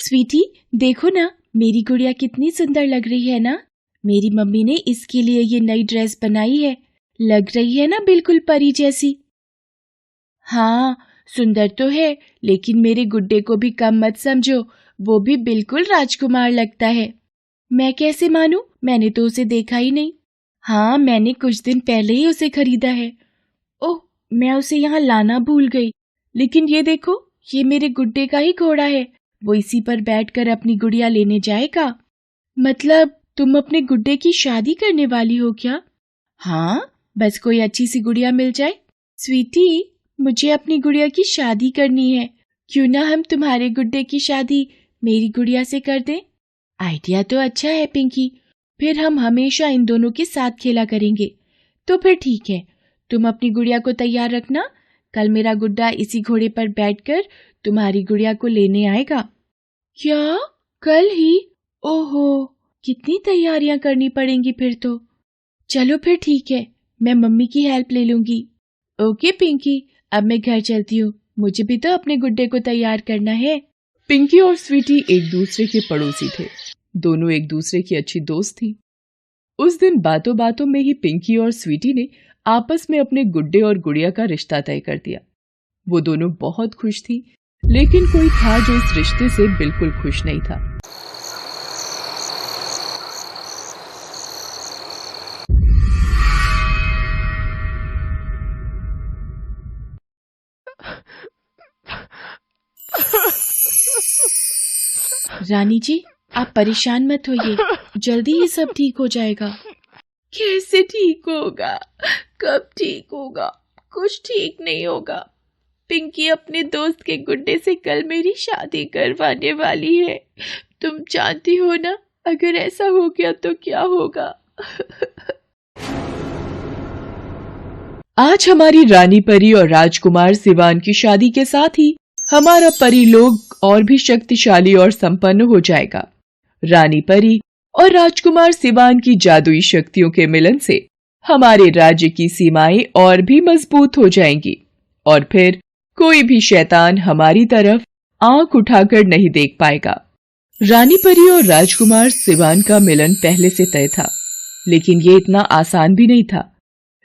स्वीटी, देखो ना, मेरी गुड़िया कितनी सुंदर लग रही है ना। मेरी मम्मी ने इसके लिए ये नई ड्रेस बनाई है। लग रही है ना बिल्कुल परी जैसी। हाँ, सुंदर तो है, लेकिन मेरे गुड्डे को भी कम मत समझो, वो भी बिल्कुल राजकुमार लगता है। मैं कैसे मानूं? मैंने तो उसे देखा ही नहीं। हाँ, मैंने कुछ दिन पहले ही उसे खरीदा है। ओह, मैं उसे यहाँ लाना भूल गई। लेकिन ये देखो, ये मेरे गुड्डे का ही घोड़ा है। वो इसी पर बैठकर अपनी गुड़िया लेने जाएगा। मतलब तुम अपने गुड्डे की शादी करने वाली हो क्या? हाँ, बस कोई अच्छी सी गुड़िया मिल जाए। स्वीटी, मुझे अपनी गुड़िया की शादी करनी है। क्यों ना हम तुम्हारे गुड्डे की शादी मेरी गुड़िया से कर दें? आइडिया तो अच्छा है पिंकी। फिर हम हमेशा इन दोनों के साथ खेला करेंगे। तो फिर ठीक है, तुम अपनी गुड़िया को तैयार रखना। कल मेरा गुड्डा इसी घोड़े पर बैठकर तुम्हारी गुड़िया को लेने आएगा। क्या? कल ही? ओहो, कितनी तैयारियां करनी पड़ेंगी फिर तो। चलो फिर ठीक है, मैं मम्मी की हेल्प ले लूंगी। ओके पिंकी, अब मैं घर चलती हूँ। मुझे भी तो अपने गुड्डे को तैयार करना है। पिंकी और स्वीटी एक दूसरे के पड़ोसी थे। दोनों एक दूसरे की अच्छी दोस्त थी। उस दिन बातों बातों में ही पिंकी और स्वीटी ने आपस में अपने गुड्डे और गुड़िया का रिश्ता तय कर दिया। वो दोनों बहुत खुश थी, लेकिन कोई था जो इस रिश्ते से बिल्कुल खुश नहीं था। रानी जी, आप परेशान मत होइए, जल्दी ही सब ठीक हो जाएगा। कैसे ठीक होगा? कब ठीक होगा? कुछ ठीक नहीं होगा। पिंकी अपने दोस्त के गुड्डे से कल मेरी शादी करवाने वाली है। तुम जानती हो ना, अगर ऐसा हो गया तो क्या होगा। आज हमारी रानी परी और राजकुमार सिवान की शादी के साथ ही हमारा परी लोग और भी शक्तिशाली और संपन्न हो जाएगा। रानी परी और राजकुमार सिवान की जादुई शक्तियों के मिलन से हमारे राज्य की सीमाएं और भी मजबूत हो जाएंगी और फिर कोई भी शैतान हमारी तरफ आंख उठाकर नहीं देख पाएगा। रानी परी और राजकुमार सिवान का मिलन पहले से तय था, लेकिन ये इतना आसान भी नहीं था।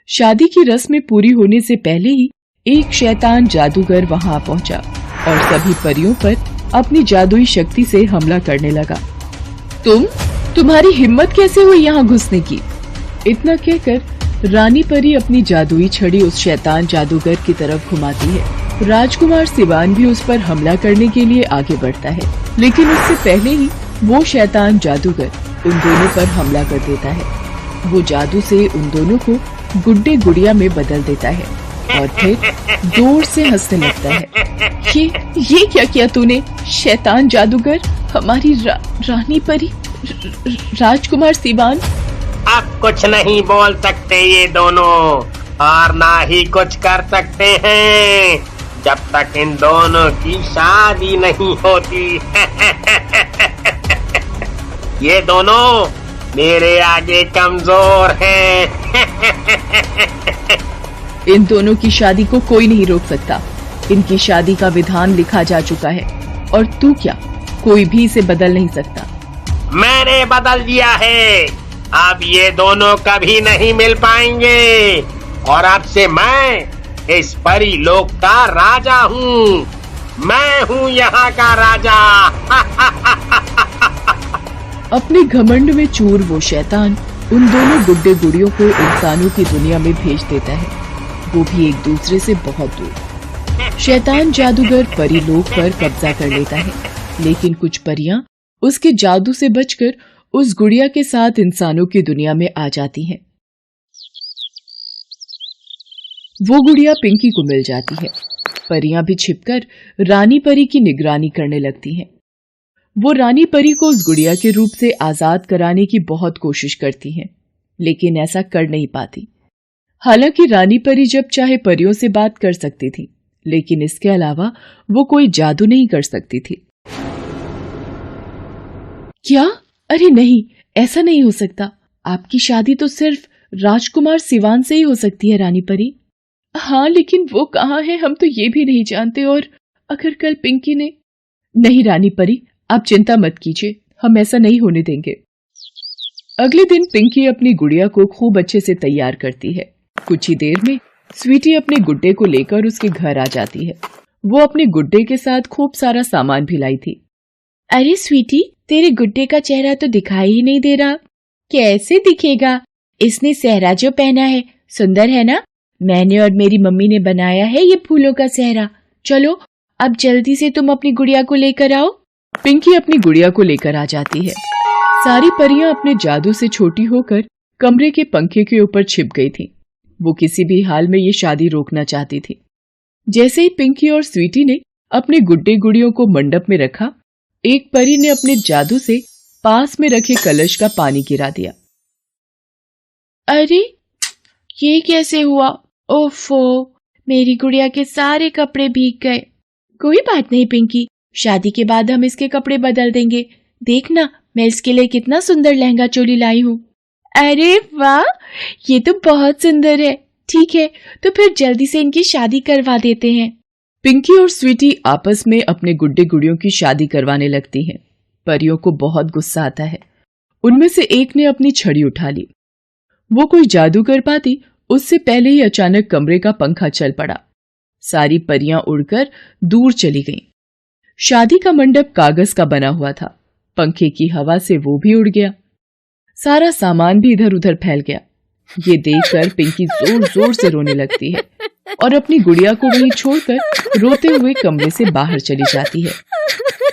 शादी की रस्में पूरी होने से पहले ही एक शैतान जादूगर वहां पहुंचा और सभी परियों पर अपनी जादुई शक्ति से हमला करने लगा। तुम्हारी हिम्मत कैसे हुई यहाँ घुसने की? इतना कहकर रानी परी अपनी जादुई छड़ी उस शैतान जादूगर की तरफ घुमाती है। राजकुमार सिवान भी उस पर हमला करने के लिए आगे बढ़ता है, लेकिन उससे पहले ही वो शैतान जादूगर उन दोनों पर हमला कर देता है। वो जादू से उन दोनों को गुड्डे गुड़िया में बदल देता है और फिर जोर से हंसने लगता है। ये क्या किया तूने शैतान जादूगर? हमारी रानी परी राजकुमार सिवान। अब कुछ नहीं बोल सकते ये दोनों और ना ही कुछ कर सकते हैं जब तक इन दोनों की शादी नहीं होती। ये दोनों मेरे आगे कमजोर हैं। इन दोनों की शादी को कोई नहीं रोक सकता। इनकी शादी का विधान लिखा जा चुका है और तू क्या, कोई भी इसे बदल नहीं सकता। मैंने बदल दिया है। अब ये दोनों कभी नहीं मिल पाएंगे और अब से मैं इस परी लोक का राजा हूँ। मैं हूँ यहाँ का राजा। अपने घमंड में चूर वो शैतान उन दोनों गुड्डे गुड़ियों को इंसानों की दुनिया में भेज देता है, वो भी एक दूसरे से बहुत दूर। शैतान जादूगर परी लोक पर कब्जा कर लेता है, लेकिन कुछ परियां उसके जादू से बचकर उस गुड़िया के साथ इंसानों की दुनिया में आ जाती हैं। वो गुड़िया पिंकी को मिल जाती है। परियां भी छिपकर रानी परी की निगरानी करने लगती हैं। वो रानी परी को उस गुड़िया के रूप से आजाद कराने की बहुत कोशिश करती हैं, लेकिन ऐसा कर नहीं पाती। हालांकि रानी परी जब चाहे परियों से बात कर सकती थी, लेकिन इसके अलावा वो कोई जादू नहीं कर सकती थी। क्या? अरे नहीं, ऐसा नहीं हो सकता। आपकी शादी तो सिर्फ राजकुमार सिवान से ही हो सकती है रानी परी। हाँ, लेकिन वो कहाँ है हम तो ये भी नहीं जानते। और अगर कल पिंकी ने... नहीं रानी परी, आप चिंता मत कीजिए, हम ऐसा नहीं होने देंगे। अगले दिन पिंकी अपनी गुड़िया को खूब अच्छे से तैयार करती है। कुछ ही देर में स्वीटी अपने गुड्डे को लेकर उसके घर आ जाती है। वो अपने गुड्डे के साथ खूब सारा सामान भी लाई थी। अरे स्वीटी, तेरे गुड्डे का चेहरा तो दिखाई ही नहीं दे रहा। कैसे दिखेगा? इसने सेहरा जो पहना है सुंदर है ना? मैंने और मेरी मम्मी ने बनाया है ये फूलों का सेहरा। चलो अब जल्दी से तुम अपनी गुड़िया को लेकर आओ। पिंकी अपनी गुड़िया को लेकर आ जाती है। सारी परियां अपने जादू से छोटी होकर कमरे के पंखे के ऊपर छिप गई थीं। वो किसी भी हाल में ये शादी रोकना चाहती थी। जैसे ही पिंकी और स्वीटी ने अपने गुड्डे गुड़ियों को मंडप में रखा, एक परी ने अपने जादू से पास में रखे कलश का पानी गिरा दिया। अरे ये कैसे हुआ? ओफो, मेरी गुड़िया के सारे कपड़े भीग गए। कोई बात नहीं पिंकी, शादी के बाद हम इसके कपड़े बदल देंगे। देखना मैं इसके लिए कितना सुंदर लहंगा चोली लाई हूँ। अरे वाह, ये तो बहुत सुंदर है। ठीक है, तो फिर जल्दी से इनकी शादी करवा देते हैं। पिंकी और स्वीटी आपस में अपने गुड्डे गुड़ियों की शादी करवाने लगती हैं। परियों को बहुत गुस्सा आता है। उनमें से एक ने अपनी छड़ी उठा ली। वो कोई जादू कर पाती उससे पहले ही अचानक कमरे का पंखा चल पड़ा। सारी परियां उड़कर दूर चली गईं। शादी का मंडप कागज का बना हुआ था। पंखे की हवा से वो भी उड़ गया। सारा सामान भी इधर उधर फैल गया। ये देखकर पिंकी जोर जोर से रोने लगती है और अपनी गुड़िया को वहीं छोड़कर रोते हुए कमरे से बाहर चली जाती है।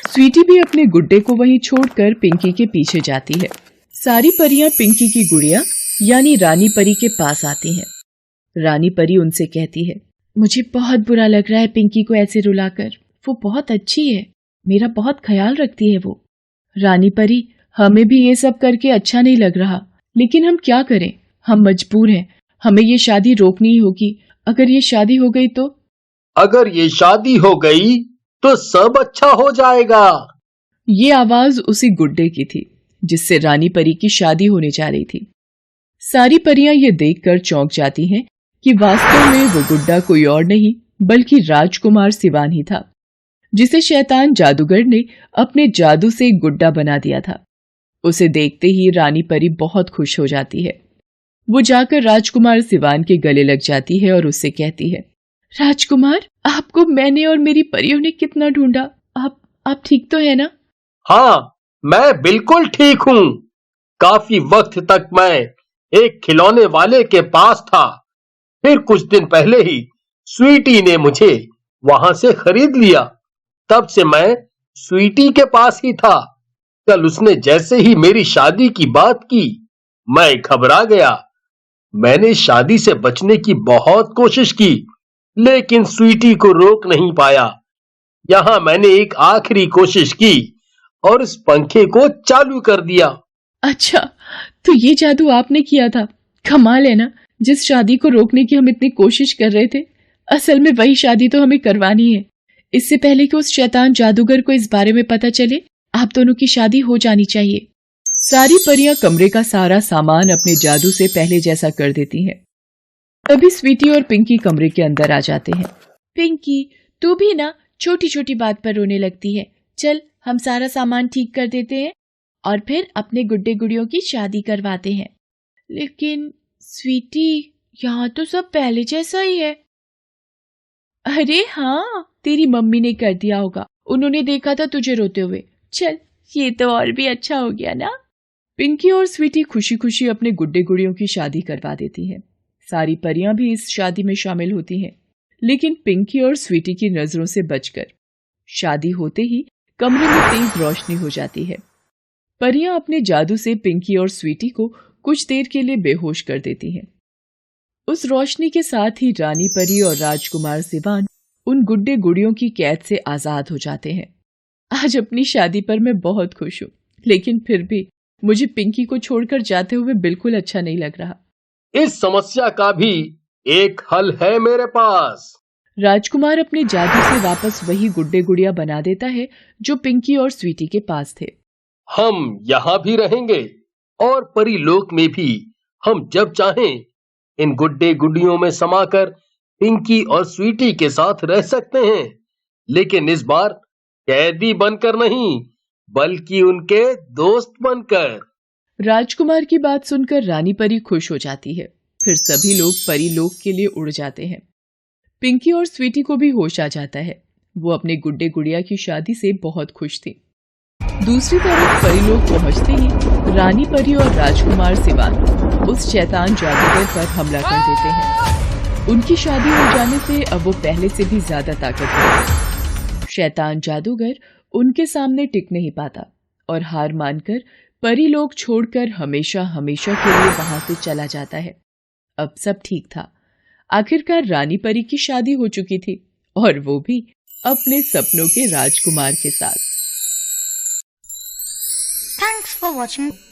स्वीटी भी अपने गुड्डे को वहीं छोड़कर पिंकी के पीछे जाती है। सारी परियां पिंकी की गुड़िया यानी रानी परी के पास आती हैं। रानी परी उनसे कहती है, मुझे बहुत बुरा लग रहा है पिंकी को ऐसे रुलाकर। वो बहुत अच्छी है, मेरा बहुत ख्याल रखती है वो। रानी परी, हमें भी ये सब करके अच्छा नहीं लग रहा, लेकिन हम क्या करें, हम मजबूर हैं। हमें ये शादी रोकनी ही होगी। अगर ये शादी हो गई तो? अगर ये शादी हो गई तो सब अच्छा हो जाएगा। ये आवाज उसी गुड्डे की थी जिससे रानी परी की शादी होने जा रही थी। सारी परियां ये देखकर चौंक जाती हैं कि वास्तव में वो गुड्डा कोई और नहीं बल्कि राजकुमार सिवान ही था, जिसे शैतान जादूगर ने अपने जादू से एक गुड्डा बना दिया था। उसे देखते ही रानी परी बहुत खुश हो जाती है। वो जाकर राजकुमार सिवान के गले लग जाती है और उससे कहती है, राजकुमार, आपको मैंने और मेरी परियों ने कितना ढूंढा। आप ठीक तो है ना? हाँ, मैं बिल्कुल ठीक हूँ। काफी वक्त तक मैं एक खिलौने वाले के पास था। फिर कुछ दिन पहले ही स्वीटी ने मुझे वहां से खरीद लिया। तब से मैं स्वीटी के पास ही था। कल उसने जैसे ही मेरी शादी की बात की, मैं घबरा गया। मैंने शादी से बचने की बहुत कोशिश की, लेकिन स्वीटी को रोक नहीं पाया। यहां मैंने एक आखिरी कोशिश की और इस पंखे को चालू कर दिया। अच्छा, तो ये जादू आपने किया था। कमाल है ना, जिस शादी को रोकने की हम इतनी कोशिश कर रहे थे, असल में वही शादी तो हमें करवानी है। इससे पहले कि उस शैतान जादूगर को इस बारे में पता चले, आप दोनों की शादी हो जानी चाहिए। सारी परियां कमरे का सारा सामान अपने जादू से पहले जैसा कर देती हैं। तभी स्वीटी और पिंकी कमरे के अंदर आ जाते हैं। पिंकी, तू भी ना छोटी छोटी बात पर रोने लगती है। चल, हम सारा सामान ठीक कर देते हैं और फिर अपने गुड्डे गुड़ियों की शादी करवाते हैं। लेकिन स्वीटी, यहाँ तो सब पहले जैसा ही है। अरे हाँ, तेरी मम्मी ने कर दिया होगा। उन्होंने देखा था तुझे रोते हुए। चल, ये तो और भी अच्छा हो गया ना। पिंकी और स्वीटी खुशी खुशी अपने गुड्डे गुड़ियों की शादी करवा देती हैं। सारी परियां भी इस शादी में शामिल होती हैं, लेकिन पिंकी और स्वीटी की नजरों से बचकर। शादी होते ही कमरे में तेज रोशनी हो जाती है। परियां अपने जादू से पिंकी और स्वीटी को कुछ देर के लिए बेहोश कर देती हैं। उस रोशनी के साथ ही रानी परी और राजकुमार सिवान उन गुड्डे गुड़ियों की कैद से आजाद हो जाते हैं। आज अपनी शादी पर मैं बहुत खुश हूँ, लेकिन फिर भी मुझे पिंकी को छोड़कर जाते हुए बिल्कुल अच्छा नहीं लग रहा। इस समस्या का भी एक हल है मेरे पास। राजकुमार अपने जादू से वापस वही गुड्डे गुड़िया बना देता है जो पिंकी और स्वीटी के पास थे। हम यहाँ भी रहेंगे और परीलोक में भी हम जब चाहें इन गुड्डे गुड्डियों में समाकर पिंकी और स्वीटी के साथ रह सकते हैं, लेकिन इस बार कैदी बनकर नहीं, बल्कि उनके दोस्त बनकर। राजकुमार की बात सुनकर रानी परी खुश हो जाती है। फिर सभी लोग परी लोक के लिए उड़ जाते हैं। पिंकी और स्वीटी को भी होश आ जाता है। वो अपने गुड्डे गुड़िया की शादी से बहुत खुश थी। दूसरी तरफ परी लोग पहुंचते ही रानी परी और राजकुमार सिवान उस शैतान जादूगर पर हमला कर देते हैं। उनकी शादी हो जाने से अब वो पहले से भी ज्यादा ताकतवर है। शैतान जादूगर उनके सामने टिक नहीं पाता और हार मानकर परी लोग छोड़कर हमेशा हमेशा के लिए वहां से चला जाता है। अब सब ठीक था। आखिरकार रानी परी की शादी हो चुकी थी और वो भी अपने सपनों के राजकुमार के साथ। Thanks for watching.